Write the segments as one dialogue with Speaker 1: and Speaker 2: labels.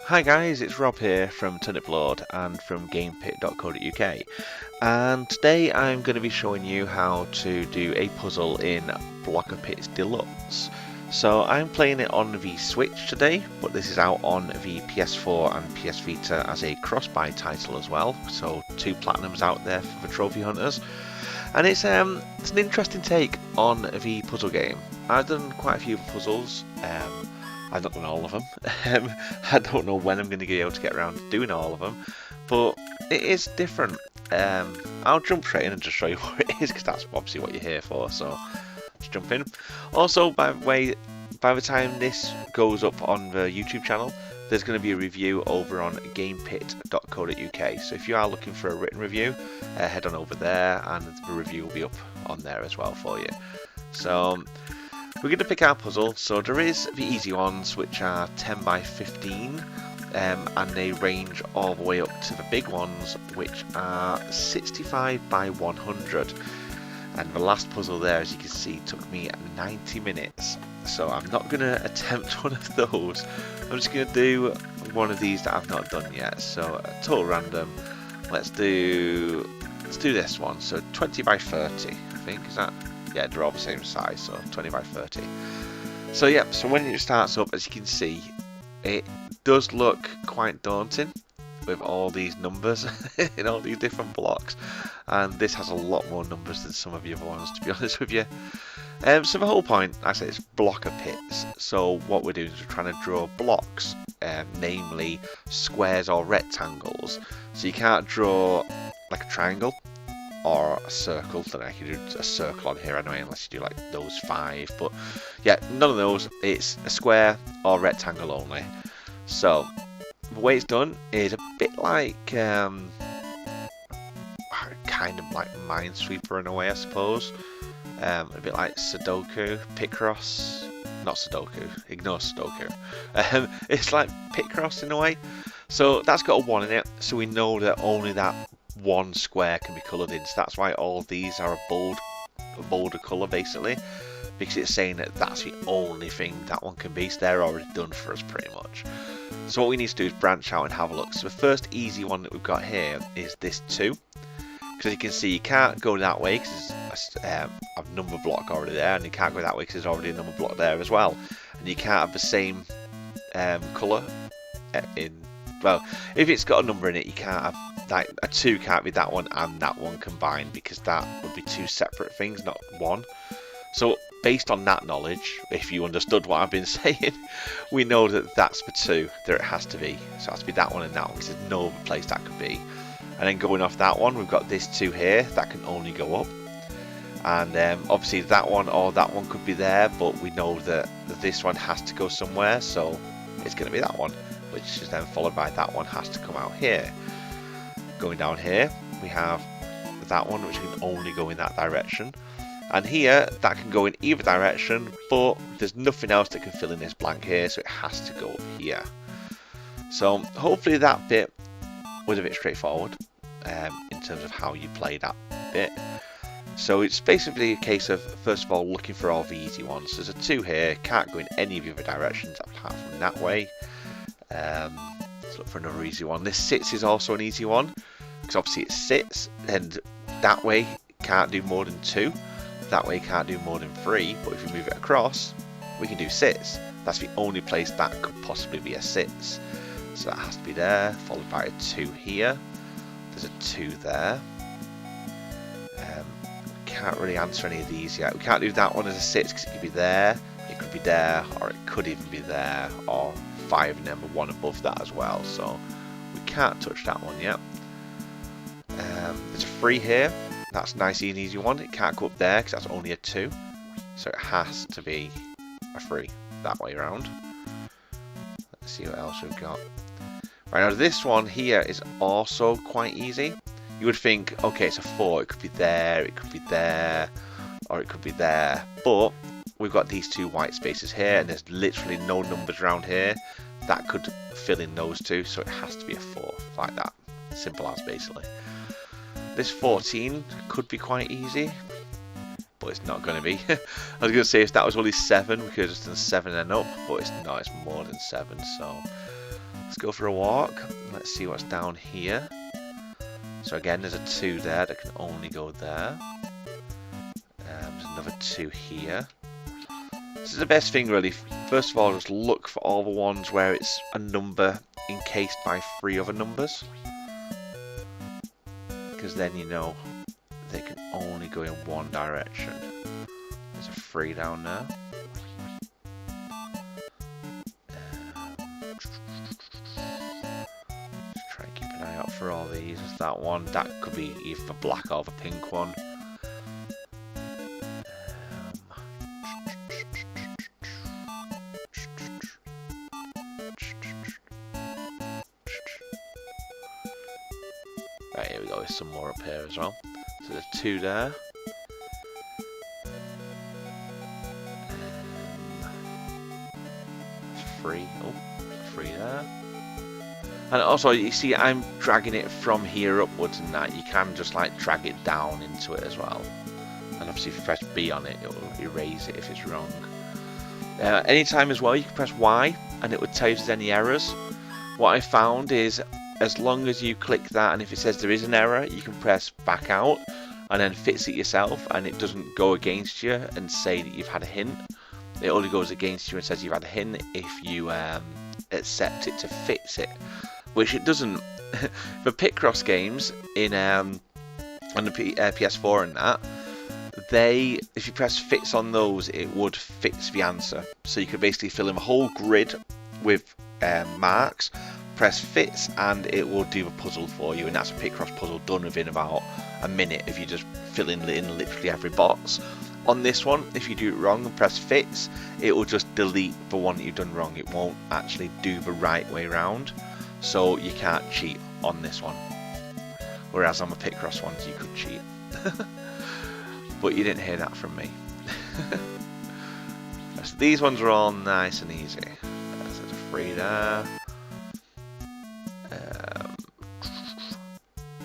Speaker 1: Hi guys, it's Rob here from Turniplord and from Keymailer.co.uk, and today I'm going to be showing you how to do a puzzle in Block-a-Pix Deluxe. So I'm playing it on the Switch today, but this is out on the PS4 and PS Vita as a cross-buy title as well, so 2 platinums out there for the trophy hunters. And it's an interesting take on the puzzle game. I've done quite a few puzzles. I've not done all of them. I don't know when I'm going to be able to get around to doing all of them, but it is different. I'll jump straight in and just show you what it is, because that's obviously what you're here for, so let's jump in. Also, by the way, by the time this goes up on the YouTube channel, there's going to be a review over on gamepit.co.uk, so if you are looking for a written review, head on over there and the review will be up on there as well for you. So we're going to pick our puzzle. So there is the easy ones, which are 10 by 15, and they range all the way up to the big ones, which are 65 by 100. And the last puzzle there, as you can see, took me 90 minutes. So I'm not going to attempt one of those. I'm just going to do one of these that I've not done yet. So total random. Let's do this one. So 20 by 30, I think, is that? Yeah, they're all the same size, so 20 by 30. So yeah, so when it starts up, as you can see, it does look quite daunting with all these numbers in all these different blocks, and this has a lot more numbers than some of the other ones, to be honest with you. So the whole point, I say, it's Block-a-Pix. So what we're doing is we're trying to draw blocks, namely squares or rectangles. So you can't draw like a triangle or a circle. Then I can do a circle on here anyway, unless you do like those 5. But yeah, none of those. It's a square or rectangle only. So the way it's done is a bit like kind of like Minesweeper in a way, I suppose. A bit like Sudoku, Picross. Not Sudoku. Ignore Sudoku. It's like Picross in a way. So that's got a 1 in it. So we know that only that one square can be coloured in, so that's why all these are a bolder colour basically, because it's saying that that's the only thing that one can be, so they're already done for us pretty much. So what we need to do is branch out and have a look. So the first easy one that we've got here is this 2, because you can see you can't go that way because there's a number block already there, and you can't go that way because there's already a number block there as well, and you can't have the same colour in, well, if it's got a number in it, you can't have like a 2 can't be that one and that one combined, because that would be 2 separate things, not one. So based on that knowledge, if you understood what I've been saying, we know that that's the 2 that it has to be. So it has to be that one and that one, because there's no other place that could be. And then going off that one, we've got this 2 here that can only go up, and obviously that one or that one could be there, but we know that this one has to go somewhere, so it's going to be that one, which is then followed by that one has to come out here. Going down here, we have that one, which can only go in that direction, and here that can go in either direction, but there's nothing else that can fill in this blank here, so it has to go up here. So hopefully that bit was a bit straightforward in terms of how you play that bit. So it's basically a case of, first of all, looking for all the easy ones. There's a 2 here, can't go in any of the other directions apart from that way. Let's look for another easy one. This 6 is also an easy one, because obviously it sits, and that way can't do more than 2, that way can't do more than 3, but if we move it across, we can do 6. That's the only place that could possibly be a 6. So that has to be there, followed by a 2 here. There's a 2 there. Can't really answer any of these yet. We can't do that one as a 6 because it could be there, or it could even be there, or 5 and then 1 above that as well. So we can't touch that one yet. There's a 3 here. That's a nice and easy one. It can't go up there because that's only a 2. So it has to be a 3 that way around. Let's see what else we've got. Right, now this one here is also quite easy. You would think, okay, it's a 4, it could be there, it could be there, or it could be there. But we've got these 2 white spaces here, and there's literally no numbers around here that could fill in those 2, so it has to be a 4, like that. Simple as, basically. This 14 could be quite easy, but it's not going to be. I was going to say if that was only 7, we could have just done 7 and up, but it's not, it's more than 7, so Let's go for a walk. Let's see what's down here. So again, there's a 2 there that can only go there. There's another 2 here. This is the best thing really. First of all, just look for all the ones where it's a number encased by 3 other numbers. Because then you know they can only go in one direction. There's a 3 down there. Just try and keep an eye out for all these. There's that one. That could be either the black or the pink one. Right, here we go, there's some more up here as well. So there's 2 there. 3. Oh, 3 there. And also, you see, I'm dragging it from here upwards and that. You can just like drag it down into it as well. And obviously if you press B on it, it will erase it if it's wrong. Anytime as well, you can press Y and it would tell you if there's any errors. What I found is, as long as you click that and if it says there is an error, you can press back out and then fix it yourself, and it doesn't go against you and say that you've had a hint. It only goes against you and says you've had a hint if you accept it to fix it, which it doesn't. For Picross games in on the PS4 and that, if you press fix on those, it would fix the answer. So you could basically fill in a whole grid with marks, press fix, and it will do the puzzle for you. And that's a Picross puzzle done within about a minute if you just fill in literally every box. On this one, if you do it wrong and press fix, it will just delete the one that you've done wrong. It won't actually do the right way round, so you can't cheat on this one. Whereas on the Picross ones, you could cheat. But you didn't hear that from me. So these ones are all nice and easy. There's a 3 there.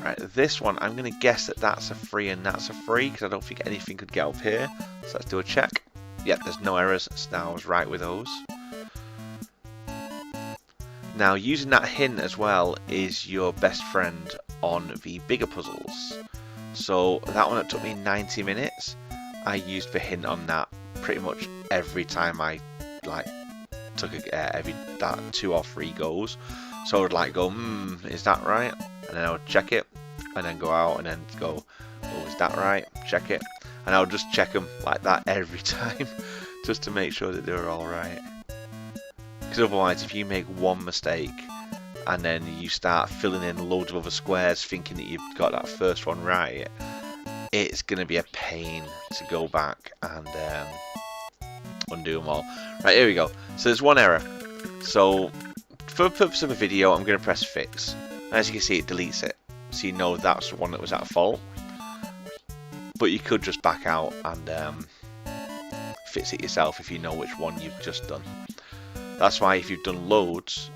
Speaker 1: Right, this one, I'm going to guess that that's a 3 and that's a 3, because I don't think anything could get up here. So let's do a check. Yep, there's no errors, so I was right with those. Now, using that hint as well is your best friend on the bigger puzzles. So that one that took me 90 minutes, I used the hint on that pretty much every time I took every 2 or 3 goes. So I would like go, is that right? And then I would check it, and then go out, and then go, oh, is that right? Check it, and I would just check them like that every time, just to make sure that they were all right. Because otherwise, if you make one mistake, and then you start filling in loads of other squares, thinking that you've got that first one right, it's going to be a pain to go back and undo them all. Right, here we go. So there's one error. So for the purpose of a video, I'm going to press fix. As you can see, it deletes it, so you know that's the one that was at fault. But you could just back out and fix it yourself if you know which one you've just done. That's why if you've done loads,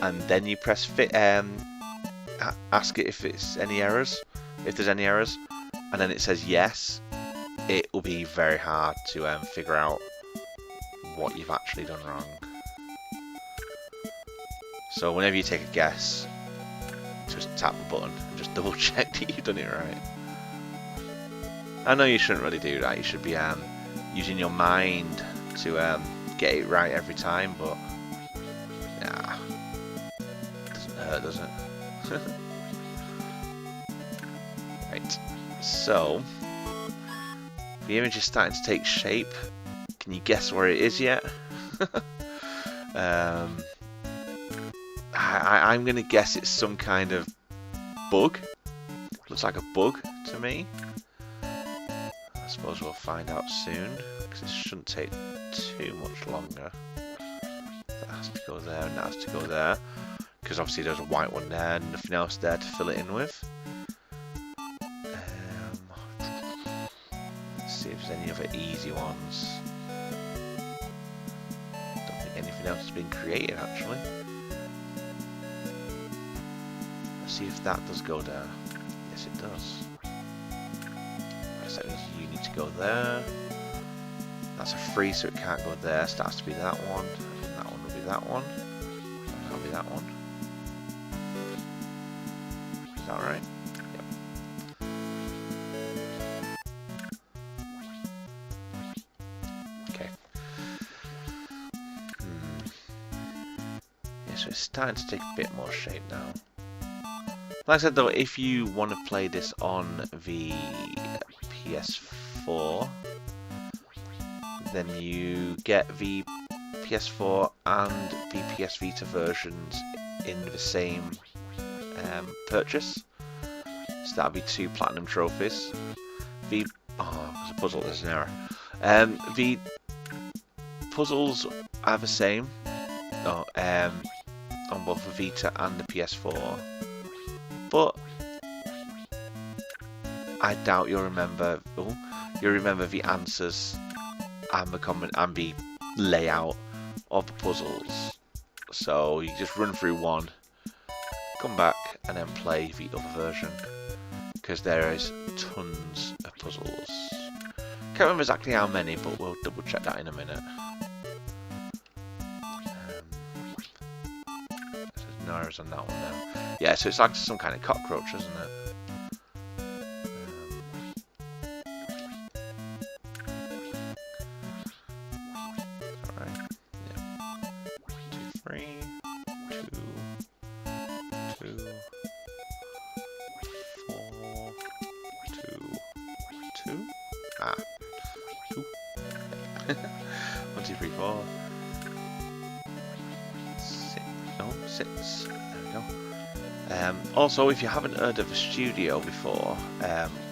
Speaker 1: and then you press fit, ask it if it's any errors, if there's any errors, and then it says yes, it will be very hard to figure out what you've actually done wrong. So whenever you take a guess, just tap the button and just double check that you've done it right. I know you shouldn't really do that. You should be using your mind to get it right every time, but nah, it doesn't hurt, does it? Right, so the image is starting to take shape. Can you guess where it is yet? I'm going to guess it's some kind of bug. Looks like a bug to me. I suppose we'll find out soon, because it shouldn't take too much longer. That has to go there and that has to go there, because obviously there's a white one there and nothing else there to fill it in with. Let's see if there's any other easy ones. Don't think anything else has been created actually. See if that does go there. Yes, it does. Right, so you need to go there. That's a 3, so it can't go there. So that has to be that one. And that one will be that one. That'll be that one. Is that right? Yep. Okay. Yeah, so it's starting to take a bit more shape now. Like I said though, if you want to play this on the PS4, then you get the PS4 and the PS Vita versions in the same purchase. So that'll be 2 platinum trophies. There's a puzzle, there's an error. The puzzles are the same on both the Vita and the PS4, but I doubt you'll remember. You'll remember the answers and the layout of the puzzles. So you just run through one, come back, and then play the other version, because there is tons of puzzles. Can't remember exactly how many, but we'll double check that in a minute. There's no errors on that one now. Yeah, so it's like some kind of cockroach, isn't it? Ah. 1, 2, 3, 4. 6. No, 6. There we go. Also, if you haven't heard of the studio before,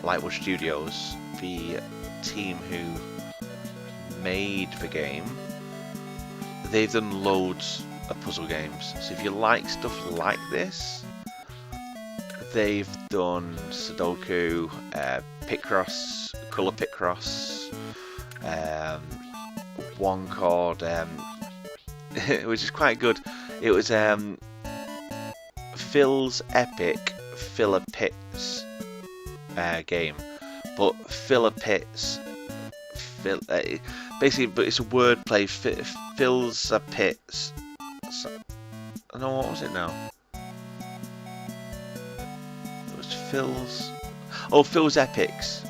Speaker 1: Lightwood Studios, the team who made the game, they've done loads of puzzle games. So if you like stuff like this, they've done Sudoku, Picross, Colour Picross, one called, which is quite good. It was Phil's Epic Philipits game, but Philipits, basically, but it's a wordplay. Phil's a Pits. No, what was it now? It was Phil's. Oh, Phil's Epics.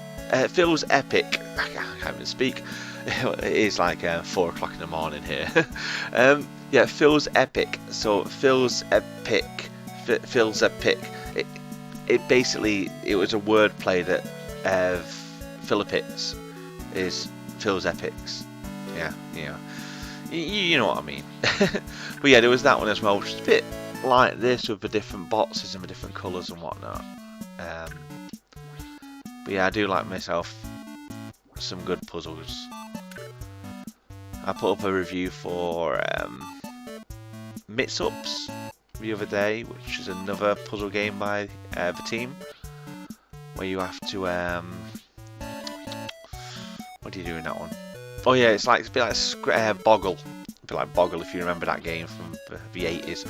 Speaker 1: Phil's Epic. I can't even speak. It is like 4 o'clock in the morning here. Yeah, Phil's Epic. So Phil's Epic. Phil's Epic. It basically, it was a wordplay that Philipits is Phil's Epics. Yeah, yeah. You know what I mean. But yeah, there was that one as well, which is a bit like this with the different boxes and the different colours and whatnot. But yeah, I do like myself some good puzzles. I put up a review for Mix-Ups the other day, which is another puzzle game by the team, where you have to what do you do in that one? Oh yeah, it's a bit like Boggle. A bit like Boggle, if you remember that game from the 80s,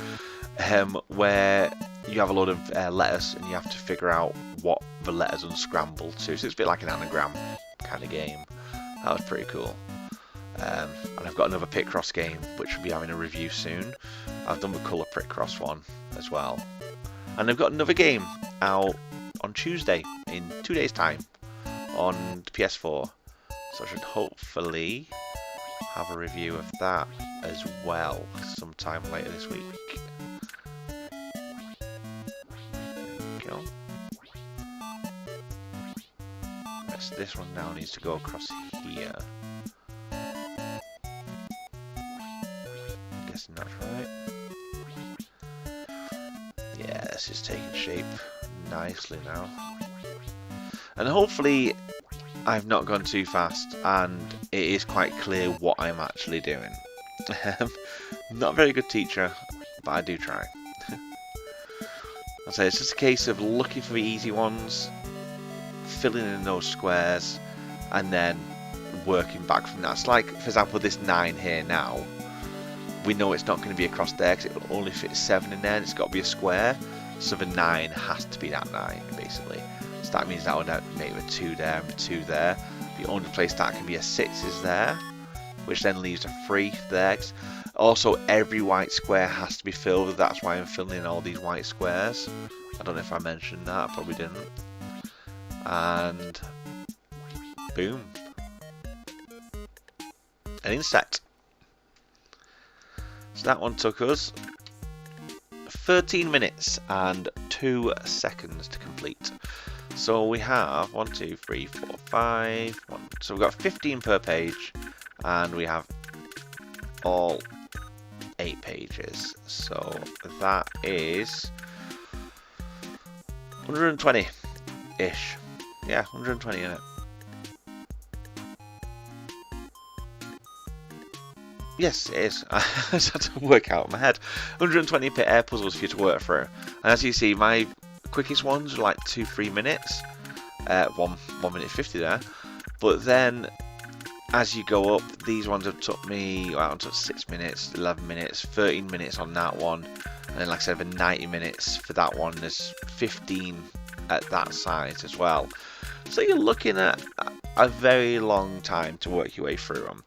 Speaker 1: where you have a load of letters and you have to figure out what the letters unscramble to. So it's a bit like an anagram kind of game. That was pretty cool. And I've got another Picross game, which will be having a review soon. I've done the Colour Picross one as well. And I've got another game out on Tuesday, in 2 days' time, on the PS4. So I should hopefully have a review of that as well sometime later this week. There we go. Right, so this one now needs to go across here. I'm guessing that's right. Yeah, this is taking shape nicely now. And hopefully I've not gone too fast and it is quite clear what I'm actually doing. Not a very good teacher, but I do try. I'll say it's just a case of looking for the easy ones, filling in those squares, and then working back from that. It's like, for example, this 9 here now. We know it's not going to be across there because it will only fit 7 in there and it's got to be a square. So the 9 has to be that 9, basically. So that means that would make a 2 there and a 2 there. The only place that can be a 6 is there, which then leaves a 3 there. Also, every white square has to be filled. That's why I'm filling in all these white squares. I don't know if I mentioned that. I probably didn't. And boom. An insect. So that one took us 13 minutes and 2 seconds to complete. So we have 1, 2, 3, 4, 5. So we've got 15 per page, and we have all 8 pages. So that is 120-ish. Yeah, 120 in it. Yes, it is. I just had to work out in my head. 120 puzzles for you to work through. And as you see, my quickest ones are like 2-3 minutes. 1 minute 50 there. But then, as you go up, these ones have took me, well, it took 6 minutes, 11 minutes, 13 minutes on that one. And then, like I said, for 90 minutes for that one, there's 15 at that size as well. So you're looking at a very long time to work your way through them.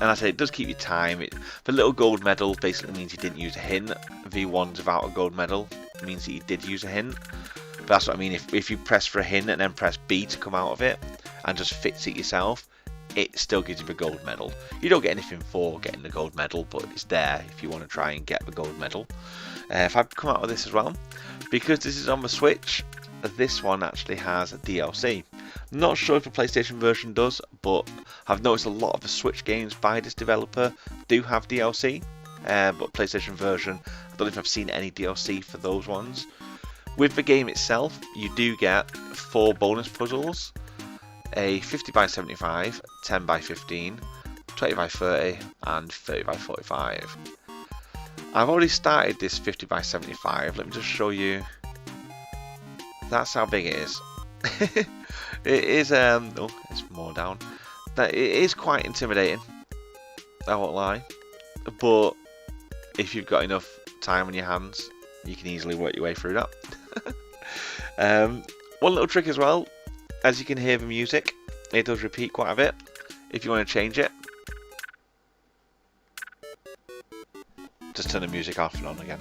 Speaker 1: And I say it does keep you time. The little gold medal basically means you didn't use a hint. V1s without a gold medal means that you did use a hint. But that's what I mean. If you press for a hint and then press B to come out of it and just fix it yourself, it still gives you the gold medal. You don't get anything for getting the gold medal, but it's there if you want to try and get the gold medal. If I come out of this as well, because this is on the Switch, this one actually has a DLC. Not sure if the PlayStation version does, but I've noticed a lot of the Switch games by this developer do have DLC. But PlayStation version, I don't know if I've seen any DLC for those ones. With the game itself, you do get 4 bonus puzzles. A 50 by 75, 10 by 15, 20 by 30 and 30 by 45. I've already started this 50 by 75. Let me just show you. That's how big it is. It is oh, it's more down. It is quite intimidating, I won't lie. But if you've got enough time on your hands, you can easily work your way through that. One little trick as well, as you can hear the music, it does repeat quite a bit. If you want to change it, just turn the music off and on again.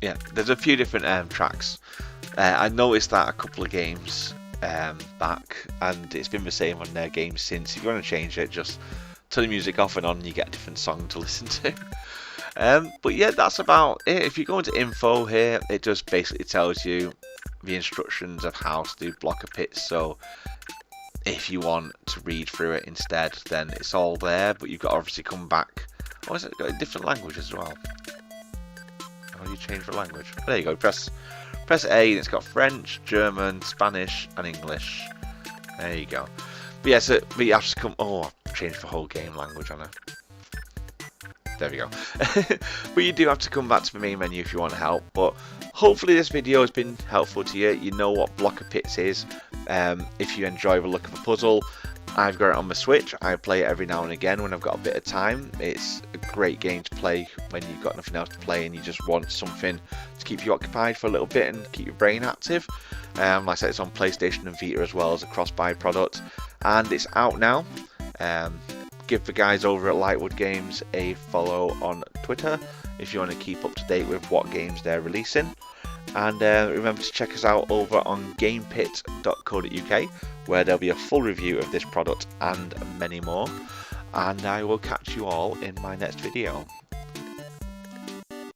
Speaker 1: Yeah, there's a few different tracks. I noticed that a couple of games back, and it's been the same on their games since. If you want to change it, just turn the music off and on, and you get a different song to listen to. But yeah, that's about it. If you go into info here, it just basically tells you the instructions of how to do Block-a-Pix. So if you want to read through it instead, then it's all there. But you've got to obviously come back. Oh, is it got a different language as well? How do you change the language? There you go. Press A, and it's got French, German, Spanish, and English. There you go. But yeah, so but you have to come. Oh, I've changed the whole game language on it. There we go. But you do have to come back to the main menu if you want help. But hopefully this video has been helpful to you. You know what Block-a-Pix is. If you enjoy the look of a puzzle, I've got it on my Switch. I play it every now and again when I've got a bit of time. It's a great game to play when you've got nothing else to play and you just want something to keep you occupied for a little bit and keep your brain active. Like I said, it's on PlayStation and Vita as well as a cross-buy product, and it's out now. Give the guys over at Lightwood Games a follow on Twitter if you want to keep up to date with what games they're releasing. And remember to check us out over on gamepit.co.uk, where there'll be a full review of this product and many more. And I will catch you all in my next video.